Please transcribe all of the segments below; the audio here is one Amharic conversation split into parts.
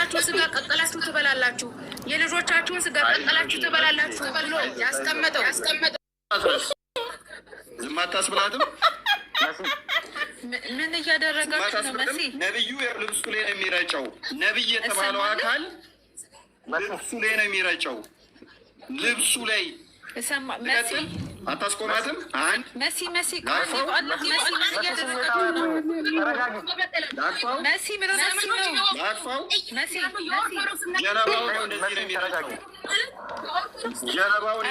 የልጆቻችሁን ስጋ ቀቀላችሁ ትበላላችሁ፣ የልጆቻችሁን ስጋ ቀቀላችሁ ትበላላችሁ ብሎ ያስቀመጠው ዝም አታስብላትም። ምን እያደረጋችሁ ነው? መሲ ነብዩ ልብሱ ላይ ነው የሚረጨው። ነብይ የተባለው አካል ልብሱ ላይ ነው የሚረጨው። ልብሱ ላይ መሲ አታስቆማትም። አንድ መሲ መሲ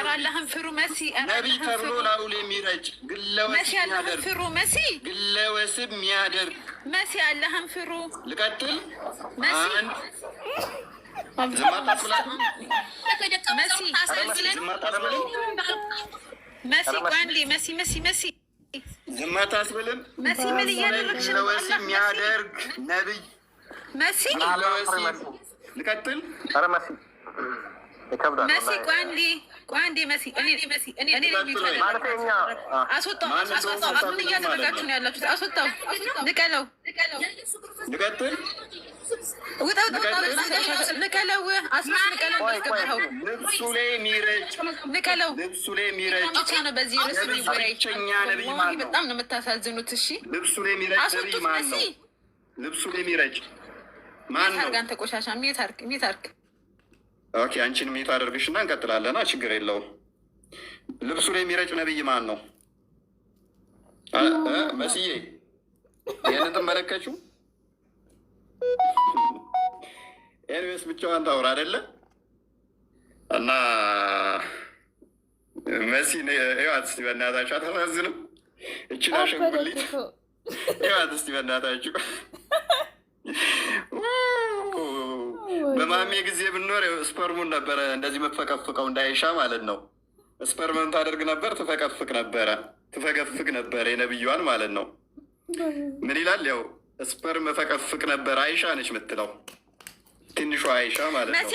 አላህን ፍሩ መሲ። ነቢይ ተብሎ ላሉ የሚረጭ ግለወስብ የሚያደርግ መሲ አላህን ፍሩ። ልቀጥል። ዝም አታስብልም። መሲ ምን እያደረግሽ ነው? ግለወስብ የሚያደርግ ነቢይ መሲ ልቀጥል። መሲ ቋንዴ መሲ እኔ አስወጣው። ምን እያደረጋችሁ ነው ያላችሁት? አስወጣው፣ ንቀለው፣ ልቀጥል። ንቀለው፣ አስገባኸው። ልብሱ ላይ የሚረጭ ንቀለው። ልብሱ ላይ የሚረጭ ነው በዚህ ርዕስ ነቢይ ማን ነው? በጣም ነው የምታሳዝኑት። እሺ ልብሱ ላይ የሚረጭ ነቢይ ማን ነው? ልብሱ ላይ የሚረጭ ማን ነው? አንተ ቆሻሻ ሚት አርግ። ኦኬ፣ አንቺን ሚት አደርግሽና እንቀጥላለና ችግር የለውም። ልብሱ ላይ የሚረጭ ነቢይ ማን ነው? መስዬ ይህንን ትመለከችው። ኤንዌስ ብቻዋን ታውራ አይደለ? እና መሲ ይዋት እስቲ በእናታችሁ አታሳዝንም? እችን አሸንጉሊት ይዋት እስቲ በእናታችሁ። በማሜ ጊዜ ብንኖር ስፐርሙን ነበረ እንደዚህ መፈቀፍቀው እንዳይሻ ማለት ነው። ስፐርምን ታደርግ ነበር፣ ትፈቀፍቅ ነበረ የነብዩዋን ማለት ነው። ምን ይላል? ያው ስፐርም መፈቀፍቅ ነበር። አይሻ ነች የምትለው ትንሿ አይሻ ማለት ነው።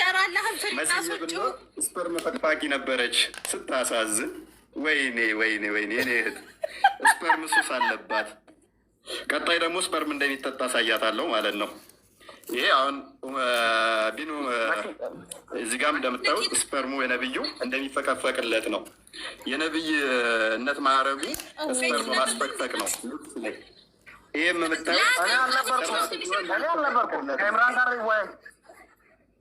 ስፐርም ፈቅፋቂ ነበረች። ስታሳዝን። ወይኔ የኔ እህት ስፐርም ሱስ አለባት። ቀጣይ ደግሞ ስፐርም እንደሚጠጣ አሳያታለሁ ማለት ነው። ይሄ አሁን ቢኑ እዚህ ጋም እንደምታዩት ስፐርሙ የነብዩ እንደሚፈቀፈቅለት ነው። የነብይነት ማዕረጉ ስፐርም ማስፈቅፈቅ ነው። ይህም የምታዩት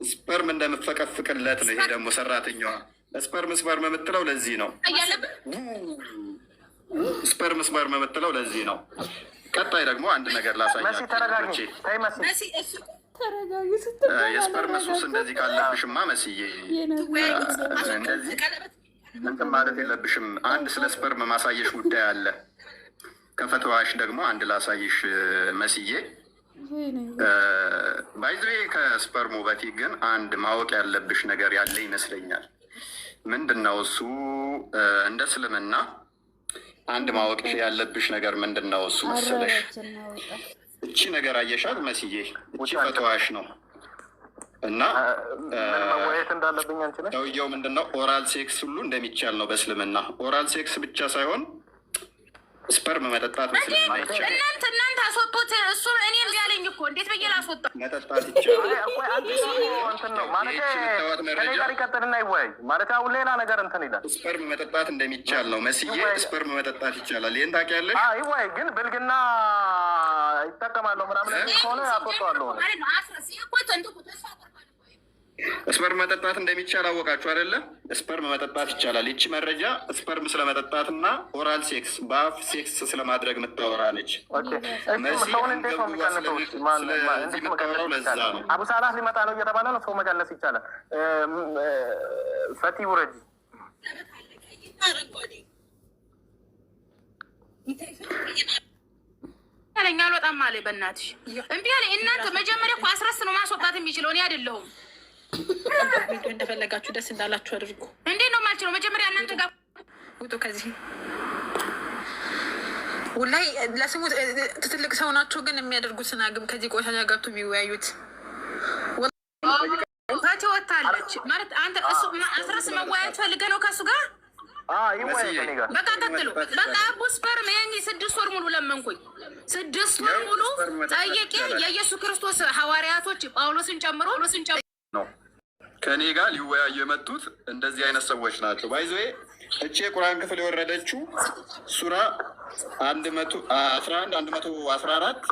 ስፐርም እንደምፈቀፍቅለት ነው። ይሄ ደግሞ ሰራተኛዋ ስፐርም የምትለው ለዚህ ነው። ስፐርም የምትለው ለዚህ ነው። ቀጣይ ደግሞ አንድ ነገር ላሳያችሁ። የስፐርም ሱስ እንደዚህ ካለብሽማ መስዬ እንደዚህ እንትን ማለት የለብሽም። አንድ ስለ ስፐርም ማሳየሽ ጉዳይ አለ። ከፈትዋሽ ደግሞ አንድ ላሳይሽ መስዬ። ባይዘዌ ከስፐርሙ በፊት ግን አንድ ማወቅ ያለብሽ ነገር ያለ ይመስለኛል። ምንድን ነው እሱ? እንደ እስልምና አንድ ማወቅ ያለብሽ ነገር ምንድን ነው እሱ መሰለሽ? እቺ ነገር አየሻት መስዬ? እቺ ፈትዋሽ ነው እና ሰውየው ምንድን ነው ኦራል ሴክስ ሁሉ እንደሚቻል ነው በእስልምና። ኦራል ሴክስ ብቻ ሳይሆን ስፐርም መጠጣት በእስልምና ይቻላል። እናንተ አስወጡት። እሱ እኔም ቢያለኝ እኮ እንዴት ብዬ ላስወጣው? መጠጣት ይቻላል። ስፐርም መጠጣት እንደሚቻል ነው መስዬ። ስፐርም መጠጣት ይቻላል። ይህን ታውቂያለሽ? ግን ብልግና ይጠቀማለሁ ምናምን ከሆነ አስወጣዋለሁ። ስፐርም መጠጣት እንደሚቻል አወቃችሁ አይደለ? ስፐርም መጠጣት ይቻላል። ይቺ መረጃ ስፐርም ስለመጠጣትና ኦራል ሴክስ በአፍ ሴክስ ስለማድረግ የምታወራ ነች። የምታወራው ለዛ ነው። አቡሳላህ ሊመጣ ነው እየተባለ ነው። ሰው መቀነስ ይቻላል። ፈቲ ውረጂ። ለኛ አልወጣም አለ። በእናትሽ እምቢ አለ። እናንተ መጀመሪያ እኮ አስረስ ነው ማስወጣት የሚችለው እኔ አይደለሁም። እንደፈለጋችሁ ደስ እንዳላችሁ አድርጉ። እንዴት ነው የማልችለው? መጀመሪያ እናንተ ጋር ውጡ ከዚህ። ወላሂ ለስሙ ትልቅ ሰው ናቸው፣ ግን የሚያደርጉት ስናግም ከዚህ ቆሻሻ ገብቶ የሚወያዩት ታች ወታለች ማለት አንተ እሱ አስረስ መወያየት ፈልገህ ነው ከእሱ ጋር በቃ ቀጥሉ። በቃ አቡ ስፐርም ይሄን 6 ወር ሙሉ ለመንኩኝ። 6 ወር ሙሉ ጠየቄ። የኢየሱስ ክርስቶስ ሐዋርያቶች ጳውሎስን ጨምሮ ነው ከኔ ጋር ሊወያዩ የመጡት እንደዚህ አይነት ሰዎች ናቸው። ባይዘዌ እቺ የቁርአን ክፍል የወረደችው ሱራ 111 114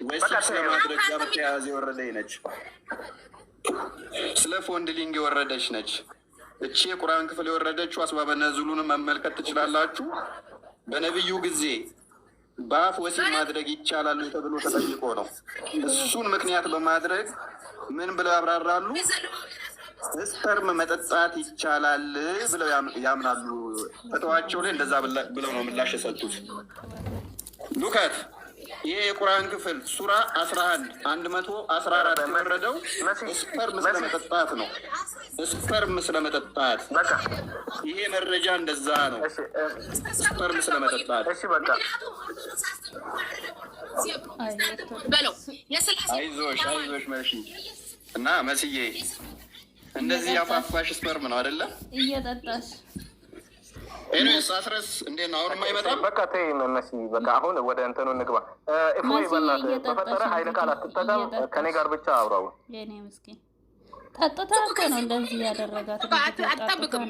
ወይስ ለማድረግ ጋር በተያያዘ የወረደች ነች። ስለ ፎንድሊንግ የወረደች ነች። እቺ የቁርአን ክፍል የወረደችው አስባበ ነዙሉን መመልከት ትችላላችሁ። በነብዩ ጊዜ በአፍ ወሲብ ማድረግ ይቻላል ተብሎ ተጠይቆ ነው። እሱን ምክንያት በማድረግ ምን ብለው ያብራራሉ? ስፐርም መጠጣት ይቻላል ብለው ያምናሉ። ፈተዋቸው ላይ እንደዛ ብለው ነው ምላሽ የሰጡት። ሉካት ይሄ የቁርአን ክፍል ሱራ 11 114 የወረደው ስፐርም ስለመጠጣት ነው። ስፐርም ስለመጠጣት ይሄ መረጃ እንደዛ ነው። ስፐርም ስለመጠጣት አይዞሽ መሲ እና መስዬ እንደዚህ ያፋፋሽ ስፐርም ነው አይደለ? እየጠጣሽ ኤኒዌይስ አስረስ እንዴት ነው? አሁን አይመጣም። በቃ ተይ መሲ፣ በቃ አሁን ወደ እንትኑ እንግባ። እፎይ በእናትህ በፈጠረ ኃይለ ቃል አትጠቀም። ከኔ ጋር ብቻ አውራው። የኔ ምስኪን ጠጥታ እኮ ነው እንደዚህ ያደረጋት። አትጠብቅም።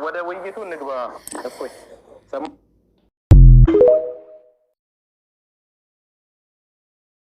ወደ ውይይቱ እንግባ። እፎይ